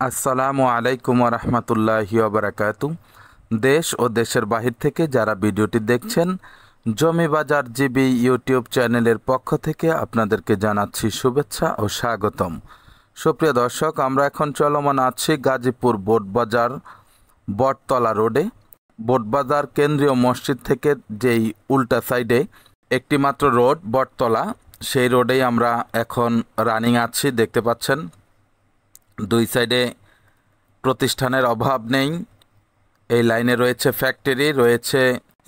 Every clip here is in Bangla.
আসসালামু আলাইকুম রহমতুল্লাহি ওবরাকাতু। দেশ ও দেশের বাহির থেকে যারা ভিডিওটি দেখছেন, জমি বাজার জিবি ইউটিউব চ্যানেলের পক্ষ থেকে আপনাদেরকে জানাচ্ছি শুভেচ্ছা ও স্বাগতম। সুপ্রিয় দর্শক, আমরা এখন চলমান আছি গাজীপুর বোটবাজার বটতলা রোডে। বোটবাজার কেন্দ্রীয় মসজিদ থেকে যেই উল্টা সাইডে একটি মাত্র রোড বটতলা, সেই রোডেই আমরা এখন রানিং আছি। দেখতে পাচ্ছেন দুই সাইডে প্রতিষ্ঠানের অভাব নেই। এই লাইনে রয়েছে ফ্যাক্টরি, রয়েছে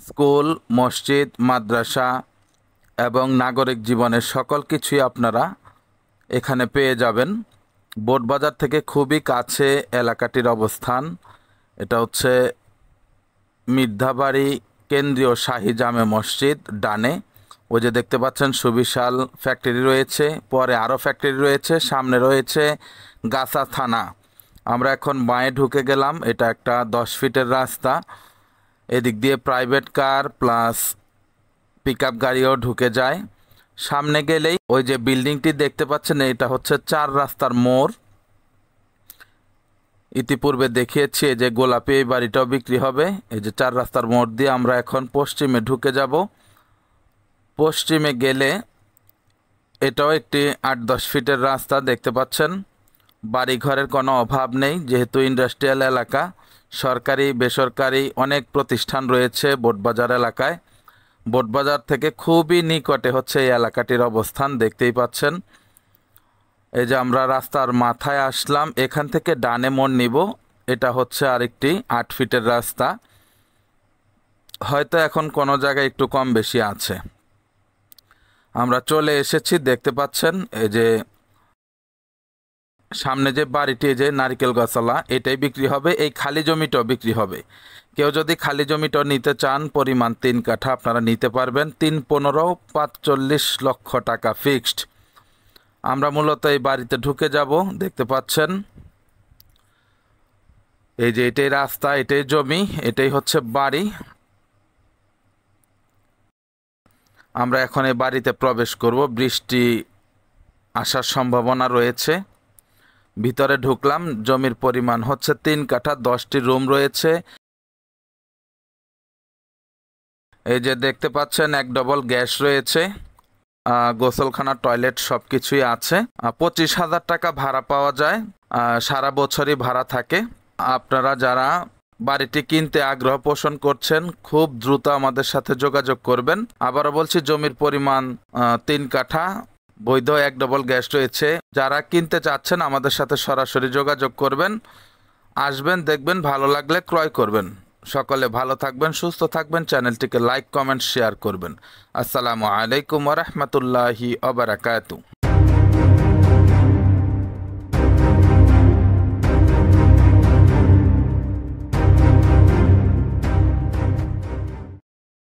স্কুল, মসজিদ, মাদ্রাসা এবং নাগরিক জীবনের সকল কিছুই আপনারা এখানে পেয়ে যাবেন। বোটবাজার থেকে খুবই কাছে এলাকাটির অবস্থান। এটা হচ্ছে মির্ধাবাড়ি কেন্দ্রীয় শাহী জামে মসজিদ। ডানে ওই যে দেখতে পাচ্ছেন সুবিশাল ফ্যাক্টরি রয়েছে, পরে আরও ফ্যাক্টরি রয়েছে, সামনে রয়েছে গাছা থানা। আমরা এখন বাঁয়ে ঢুকে গেলাম। এটা একটা 10 ফিটের রাস্তা। এদিক দিয়ে প্রাইভেট কার প্লাস পিকআপ গাড়িও ঢুকে যায়। সামনে গেলেই ওই যে বিল্ডিংটি দেখতে পাচ্ছেন, এটা হচ্ছে 4 রাস্তার মোড়। ইতিপূর্বে দেখিয়েছি এই যে গোলাপি এই বাড়িটাও বিক্রি হবে। এই যে 4 রাস্তার মোড় দিয়ে আমরা এখন পশ্চিমে ঢুকে যাব। পশ্চিমে গেলে এটাও একটি 8-10 ফিটের রাস্তা। দেখতে পাচ্ছেন বাড়িঘরের কোনো অভাব নেই, যেহেতু ইন্ডাস্ট্রিয়াল এলাকা। সরকারি বেসরকারি অনেক প্রতিষ্ঠান রয়েছে বোটবাজার এলাকায়। বোটবাজার থেকে খুবই নিকটে হচ্ছে এই এলাকাটির অবস্থান, দেখতেই পাচ্ছেন। এই যে আমরা রাস্তার মাথায় আসলাম, এখান থেকে ডানে মোড় নিব। এটা হচ্ছে আরেকটি 8 ফিটের রাস্তা। হয়তো এখন কোনো জায়গায় একটু কম বেশি আছে। আমরা চলে এসেছি, দেখতে পাচ্ছেন। এই যে সামনে যে বাড়িটি, যে নারিকেল গাছালা, এটাই বিক্রি হবে। এই খালি জমিটাও বিক্রি হবে। কেউ যদি খালি জমিটাও নিতে চান, পরিমাণ 3 কাঠা, আপনারা নিতে পারবেন। 3-15 45 লক্ষ টাকা ফিক্সড। আমরা মূলত এই বাড়িতে ঢুকে যাব। দেখতে পাচ্ছেন এই যে এটাই রাস্তা, এটাই জমি, এটাই হচ্ছে বাড়ি। আমরা এখন এই বাড়িতে প্রবেশ করব। বৃষ্টি আসার সম্ভাবনা রয়েছে। ভিতরে ঢুকলাম। জমির পরিমাণ হচ্ছে 3 কাঠা, 10টি রুম রয়েছে। এই যে দেখতে পাচ্ছেন 1 ডবল গ্যাস রয়েছে, গোসলখানা, টয়লেট সব কিছুই আছে। 25,000 টাকা ভাড়া পাওয়া যায়। সারা বছরই ভাড়া থাকে। আপনারা যারা বাড়িটি কিনতে আগ্রহ পোষণ করছেন, খুব দ্রুত আমাদের সাথে যোগাযোগ করবেন। আবারও বলছি, জমির পরিমাণ 3 কাঠা, বৈধ 1 ডবল গ্যাস রয়েছে। যারা কিনতে চাচ্ছেন আমাদের সাথে সরাসরি যোগাযোগ করবেন, আসবেন, দেখবেন, ভালো লাগলে ক্রয় করবেন। সকলে ভালো থাকবেন, সুস্থ থাকবেন। চ্যানেলটিকে লাইক, কমেন্ট, শেয়ার করবেন। আসসালামু আলাইকুম ওয়া রাহমাতুল্লাহি ওয়া বারাকাতুহু।